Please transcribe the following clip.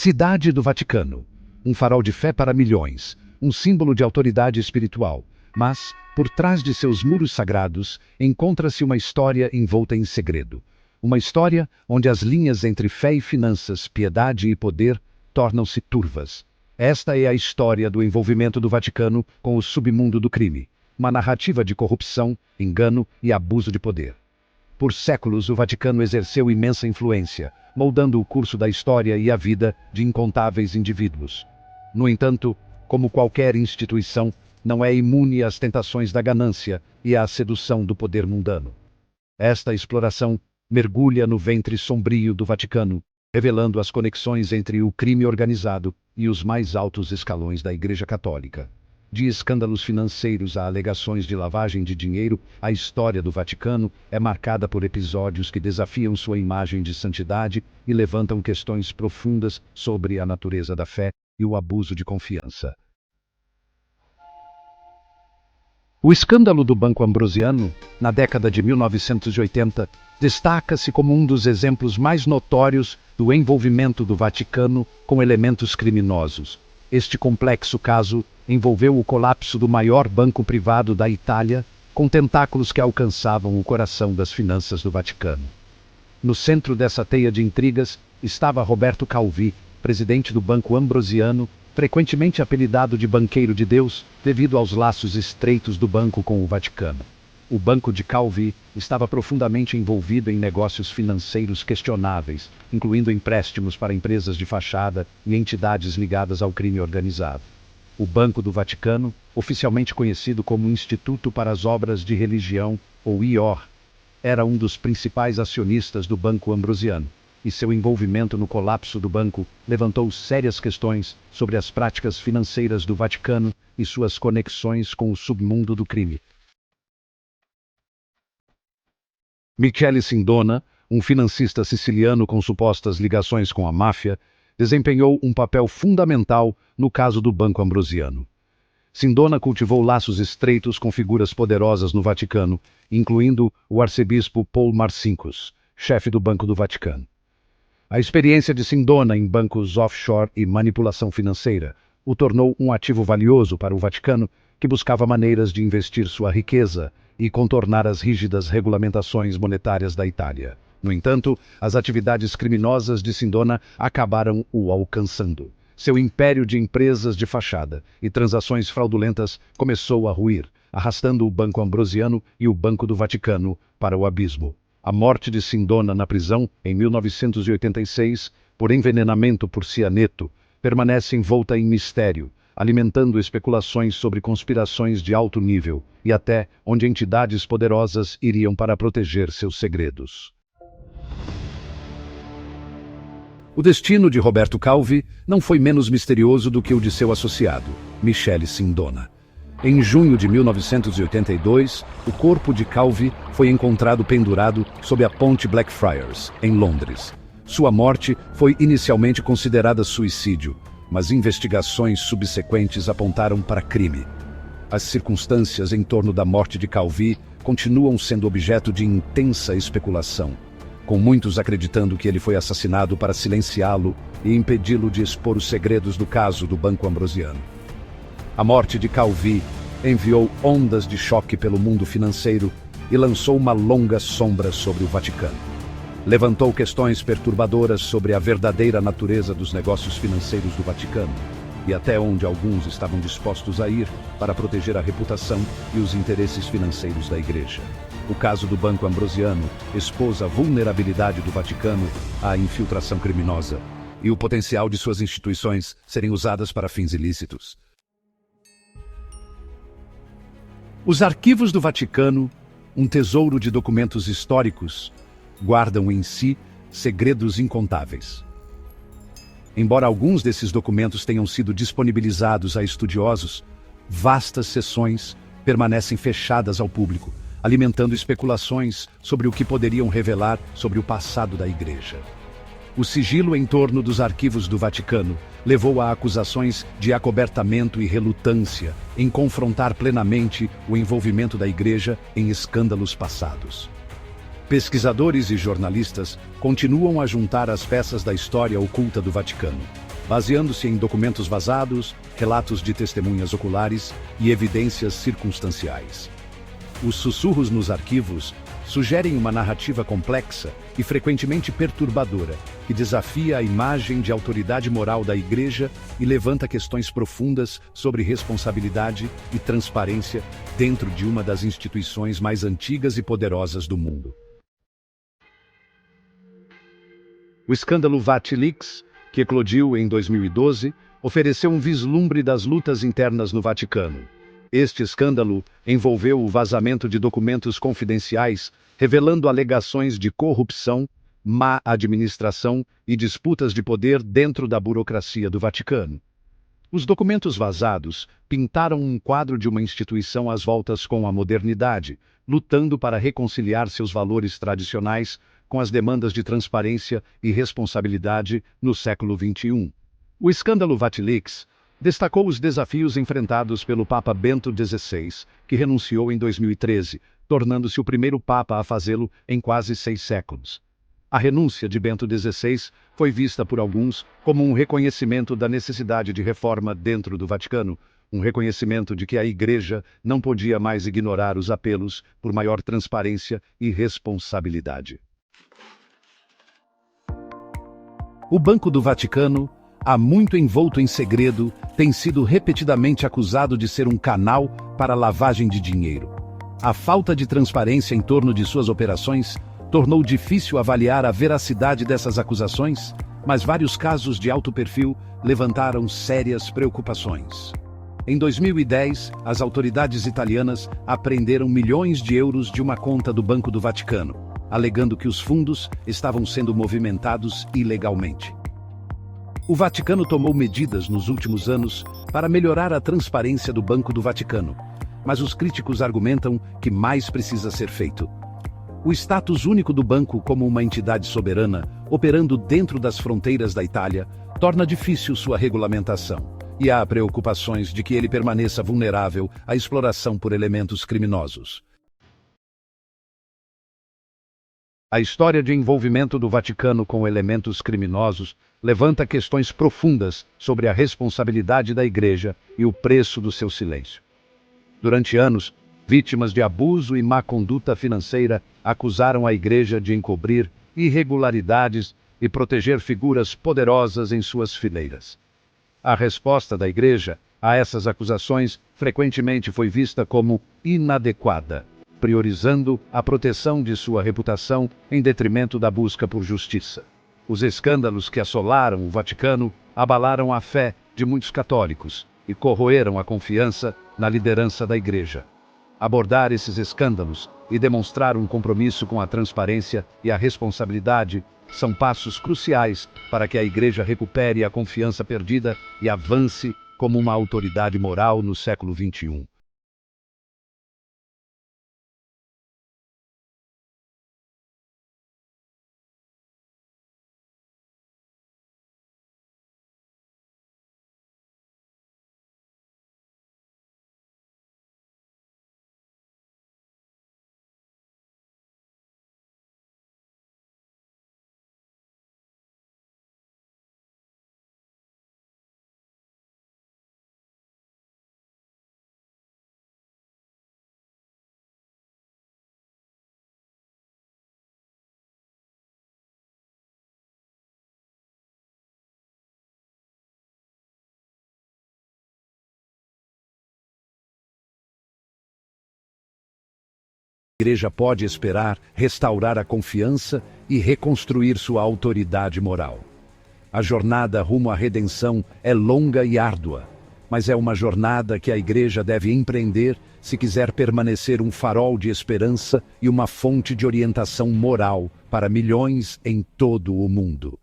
Cidade do Vaticano. Um farol de fé para milhões, um símbolo de autoridade espiritual. Mas, por trás de seus muros sagrados, encontra-se uma história envolta em segredo. Uma história onde as linhas entre fé e finanças, piedade e poder, tornam-se turvas. Esta é a história do envolvimento do Vaticano com o submundo do crime. Uma narrativa de corrupção, engano e abuso de poder. Por séculos, o Vaticano exerceu imensa influência, moldando o curso da história e a vida de incontáveis indivíduos. No entanto, como qualquer instituição, não é imune às tentações da ganância e à sedução do poder mundano. Esta exploração mergulha no ventre sombrio do Vaticano, revelando as conexões entre o crime organizado e os mais altos escalões da Igreja Católica. De escândalos financeiros a alegações de lavagem de dinheiro, a história do Vaticano é marcada por episódios que desafiam sua imagem de santidade e levantam questões profundas sobre a natureza da fé e o abuso de confiança. O escândalo do Banco Ambrosiano, na década de 1980, destaca-se como um dos exemplos mais notórios do envolvimento do Vaticano com elementos criminosos. Este complexo caso envolveu o colapso do maior banco privado da Itália, com tentáculos que alcançavam o coração das finanças do Vaticano. No centro dessa teia de intrigas estava Roberto Calvi, presidente do Banco Ambrosiano, frequentemente apelidado de Banqueiro de Deus, devido aos laços estreitos do banco com o Vaticano. O banco de Calvi estava profundamente envolvido em negócios financeiros questionáveis, incluindo empréstimos para empresas de fachada e entidades ligadas ao crime organizado. O Banco do Vaticano, oficialmente conhecido como Instituto para as Obras de Religião, ou IOR, era um dos principais acionistas do Banco Ambrosiano, e seu envolvimento no colapso do banco levantou sérias questões sobre as práticas financeiras do Vaticano e suas conexões com o submundo do crime. Michele Sindona, um financista siciliano com supostas ligações com a máfia, desempenhou um papel fundamental no caso do Banco Ambrosiano. Sindona cultivou laços estreitos com figuras poderosas no Vaticano, incluindo o arcebispo Paul Marcinkus, chefe do Banco do Vaticano. A experiência de Sindona em bancos offshore e manipulação financeira o tornou um ativo valioso para o Vaticano, que buscava maneiras de investir sua riqueza e contornar as rígidas regulamentações monetárias da Itália. No entanto, as atividades criminosas de Sindona acabaram o alcançando. Seu império de empresas de fachada e transações fraudulentas começou a ruir, arrastando o Banco Ambrosiano e o Banco do Vaticano para o abismo. A morte de Sindona na prisão, em 1986, por envenenamento por cianeto, permanece envolta em mistério, alimentando especulações sobre conspirações de alto nível e até onde entidades poderosas iriam para proteger seus segredos. O destino de Roberto Calvi não foi menos misterioso do que o de seu associado, Michele Sindona. Em junho de 1982, o corpo de Calvi foi encontrado pendurado sob a ponte Blackfriars, em Londres. Sua morte foi inicialmente considerada suicídio, mas investigações subsequentes apontaram para crime. As circunstâncias em torno da morte de Calvi continuam sendo objeto de intensa especulação, com muitos acreditando que ele foi assassinado para silenciá-lo e impedi-lo de expor os segredos do caso do Banco Ambrosiano. A morte de Calvi enviou ondas de choque pelo mundo financeiro e lançou uma longa sombra sobre o Vaticano. Levantou questões perturbadoras sobre a verdadeira natureza dos negócios financeiros do Vaticano e até onde alguns estavam dispostos a ir para proteger a reputação e os interesses financeiros da Igreja. O caso do Banco Ambrosiano expôs a vulnerabilidade do Vaticano à infiltração criminosa e o potencial de suas instituições serem usadas para fins ilícitos. Os arquivos do Vaticano, um tesouro de documentos históricos, guardam em si segredos incontáveis. Embora alguns desses documentos tenham sido disponibilizados a estudiosos, vastas seções permanecem fechadas ao público, alimentando especulações sobre o que poderiam revelar sobre o passado da Igreja. O sigilo em torno dos arquivos do Vaticano levou a acusações de acobertamento e relutância em confrontar plenamente o envolvimento da Igreja em escândalos passados. Pesquisadores e jornalistas continuam a juntar as peças da história oculta do Vaticano, baseando-se em documentos vazados, relatos de testemunhas oculares e evidências circunstanciais. Os sussurros nos arquivos sugerem uma narrativa complexa e frequentemente perturbadora, que desafia a imagem de autoridade moral da Igreja e levanta questões profundas sobre responsabilidade e transparência dentro de uma das instituições mais antigas e poderosas do mundo. O escândalo VatiLeaks, que eclodiu em 2012, ofereceu um vislumbre das lutas internas no Vaticano. Este escândalo envolveu o vazamento de documentos confidenciais, revelando alegações de corrupção, má administração e disputas de poder dentro da burocracia do Vaticano. Os documentos vazados pintaram um quadro de uma instituição às voltas com a modernidade, lutando para reconciliar seus valores tradicionais com as demandas de transparência e responsabilidade no século XXI. O escândalo VatiLeaks destacou os desafios enfrentados pelo Papa Bento XVI, que renunciou em 2013, tornando-se o primeiro Papa a fazê-lo em quase 6 séculos. A renúncia de Bento XVI foi vista por alguns como um reconhecimento da necessidade de reforma dentro do Vaticano, um reconhecimento de que a Igreja não podia mais ignorar os apelos por maior transparência e responsabilidade. O Banco do Vaticano, há muito envolto em segredo, tem sido repetidamente acusado de ser um canal para lavagem de dinheiro. A falta de transparência em torno de suas operações tornou difícil avaliar a veracidade dessas acusações, mas vários casos de alto perfil levantaram sérias preocupações. Em 2010, as autoridades italianas apreenderam milhões de euros de uma conta do Banco do Vaticano, alegando que os fundos estavam sendo movimentados ilegalmente. O Vaticano tomou medidas nos últimos anos para melhorar a transparência do Banco do Vaticano, mas os críticos argumentam que mais precisa ser feito. O status único do banco como uma entidade soberana, operando dentro das fronteiras da Itália, torna difícil sua regulamentação, e há preocupações de que ele permaneça vulnerável à exploração por elementos criminosos. A história de envolvimento do Vaticano com elementos criminosos levanta questões profundas sobre a responsabilidade da Igreja e o preço do seu silêncio. Durante anos, vítimas de abuso e má conduta financeira acusaram a Igreja de encobrir irregularidades e proteger figuras poderosas em suas fileiras. A resposta da Igreja a essas acusações frequentemente foi vista como inadequada, priorizando a proteção de sua reputação em detrimento da busca por justiça. Os escândalos que assolaram o Vaticano abalaram a fé de muitos católicos e corroeram a confiança na liderança da Igreja. Abordar esses escândalos e demonstrar um compromisso com a transparência e a responsabilidade são passos cruciais para que a Igreja recupere a confiança perdida e avance como uma autoridade moral no século XXI. A Igreja pode esperar restaurar a confiança e reconstruir sua autoridade moral. A jornada rumo à redenção é longa e árdua, mas é uma jornada que a Igreja deve empreender se quiser permanecer um farol de esperança e uma fonte de orientação moral para milhões em todo o mundo.